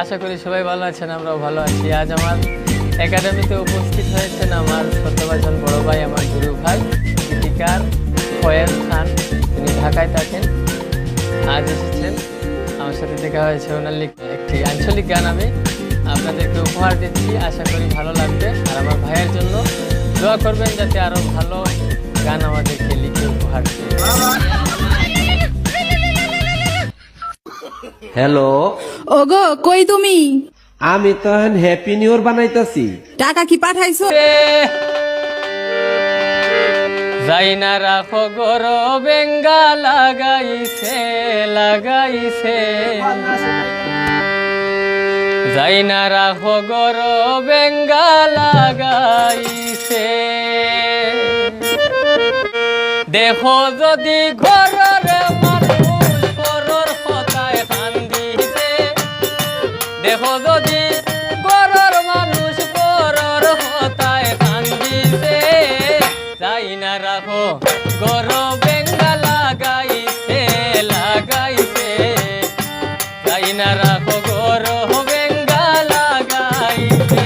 আশা করি সবাই ভালো আছেন, আমরাও ভালো আছি। আজ আমার একাডেমিতে উপস্থিত হয়েছেন আমার ছোট ভাইজন বড় ভাই, আমার গুরু ভাই গীতিকার ফয়েজ খান। তিনি ঢাকায় থাকেন। আজ এসেছেন, আমার সাথে দেখা হয়েছে। ওনার একটি আঞ্চলিক গান আমি আপনাদেরকে উপহার দিচ্ছি, আশা করি ভালো লাগবে। আর আমার ভাইয়ের জন্য দোয়া করবেন যাতে আরও ভালো গান আমাদেরকে লিখে উপহার দেয়। হ্যালো, ওগো কই তুমি? আমি তো হ্যাপি নিউ ইয়ার বানাইতাছি। টাকা কি পাঠাইছো? যাই না রাখো গর বেঙ্গা লাগাইছে লাগাইছে, যাই না রাখো গর বেঙ্গা লাগাইছে। দেখো যদি ঘরের মানুষ পরর হতায় কান্দিছে, দেখো যদি ঘরের মানুষ পরর হতায় কান্দিছে, যাই না রাখো গর বেঙ্গা লাগাইছে লাগাইছে, যাই না রাখো গর বেঙ্গা লাগাইছে।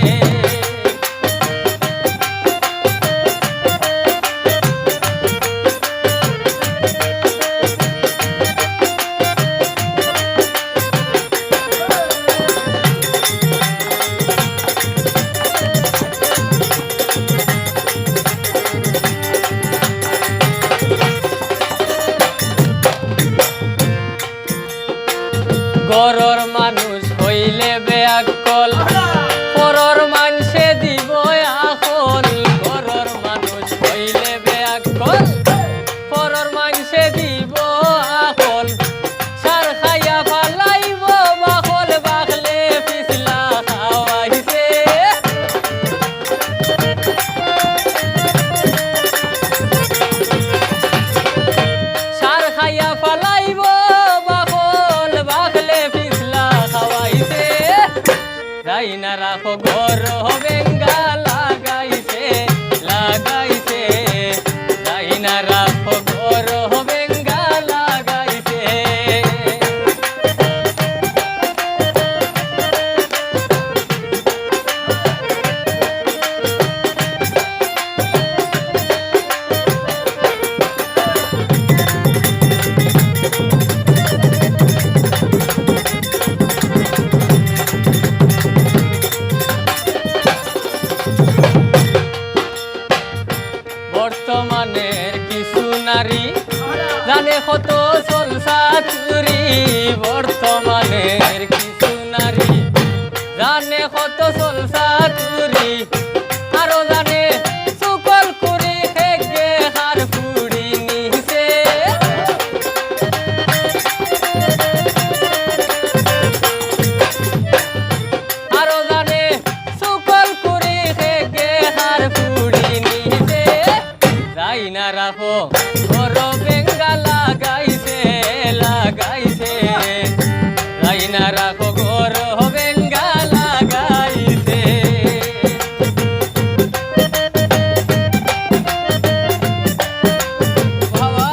গরর মানুষ হইলে বেয়াকল, পরর মানসে দিব আকল। গরর মানুষ হইলে বেয়াকল, পরর মানসে দিব আকল। সার খাইয়া ফালাইব বাকল, বাকলে পিছলা খাওয়াইছে। সার খাইয়া ফালাইব বাকল, বাকলে পিছলা খাওয়াইছে। যাই না রাখো গর বেঙ্গা লাগাইছে লাগাইছে, যাই না রাখো গর বেঙ্গা লাগাইছে। বর্তমানের কিছু নারী জানে কত চলসা চুরি, বর্তমানের কিছু নারী জানে কত চলসা চুরি, আরো জানে চুকল করি হেগে হার ফুড়ি নিছে। আরো জানে চুকল করি হেগে হার ফুড়ি নিছে, যাই না রাখো গর বেঙ্গা লাগাইছে লাগাইছে, যাই না রাখো গর বেঙ্গা লাগাইছে। বাবা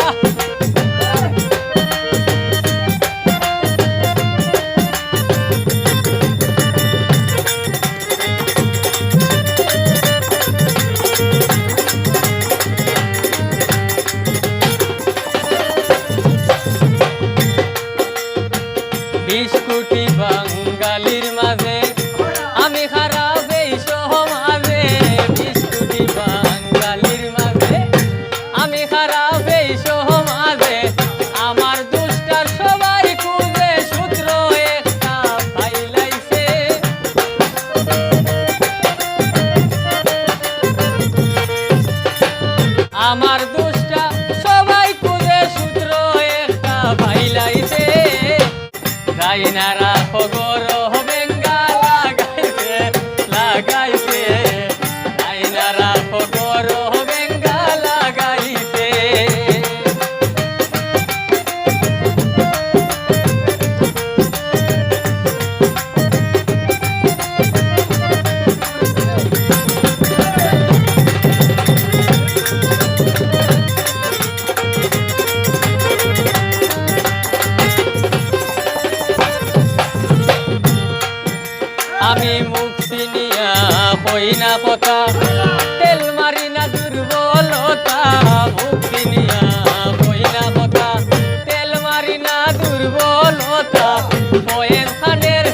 বিশ কোটি বাঙালির মাঝে আমি খারাপ এই সমাজে, 20 কোটি বাঙালির মাঝে আমি খারাপ এই সমাজে। আমার দুষ্টার সবাই খুঁজে সূত্র একটা পাইলাইছে। আমার দুষ্টা সবাই খুঁজে সূত্র একটা পাইলাইছে, যাই না রাখো গর বেঙ্গা লাগাইছে লাগাইছে, যাই না রাখো গর বেঙ্গা লাগাইছে। কই না কথা তেল মারি না দুর্বলতা মুক্তি নিয়া কই না কথা তেল মারি না দুর্বলতা ফয়েজ খানের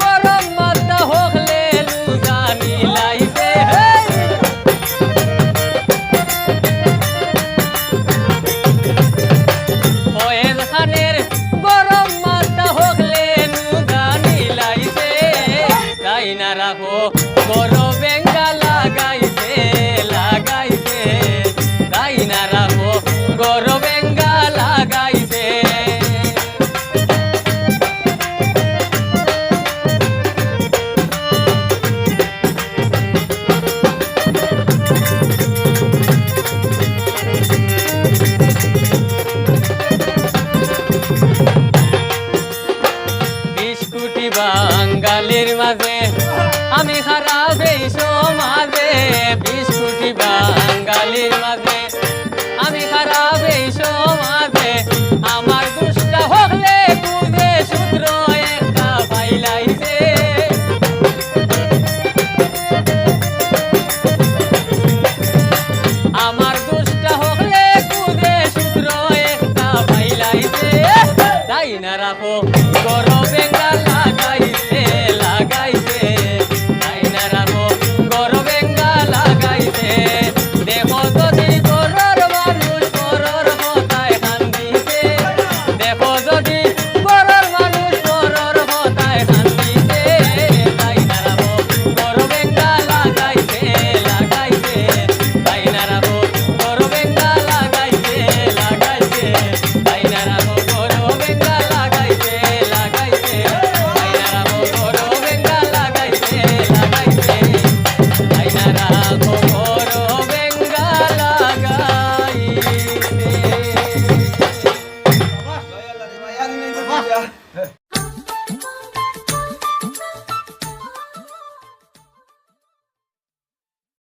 গরম মাথা হকলে লুজানি লাইছে ফয়েজ খানের গরম মাথা হকলে লুজানি লাইছে তাই না রাখো বড় বেঙ্গা লাগাইছে লাগাইছে তাই না রাখো গরম বেঙ্গা লাগাইছে বিস্কুটি বাঙালির মাঝে আমি খারাপ এই সমাজে বিস্কুটি বাঙালির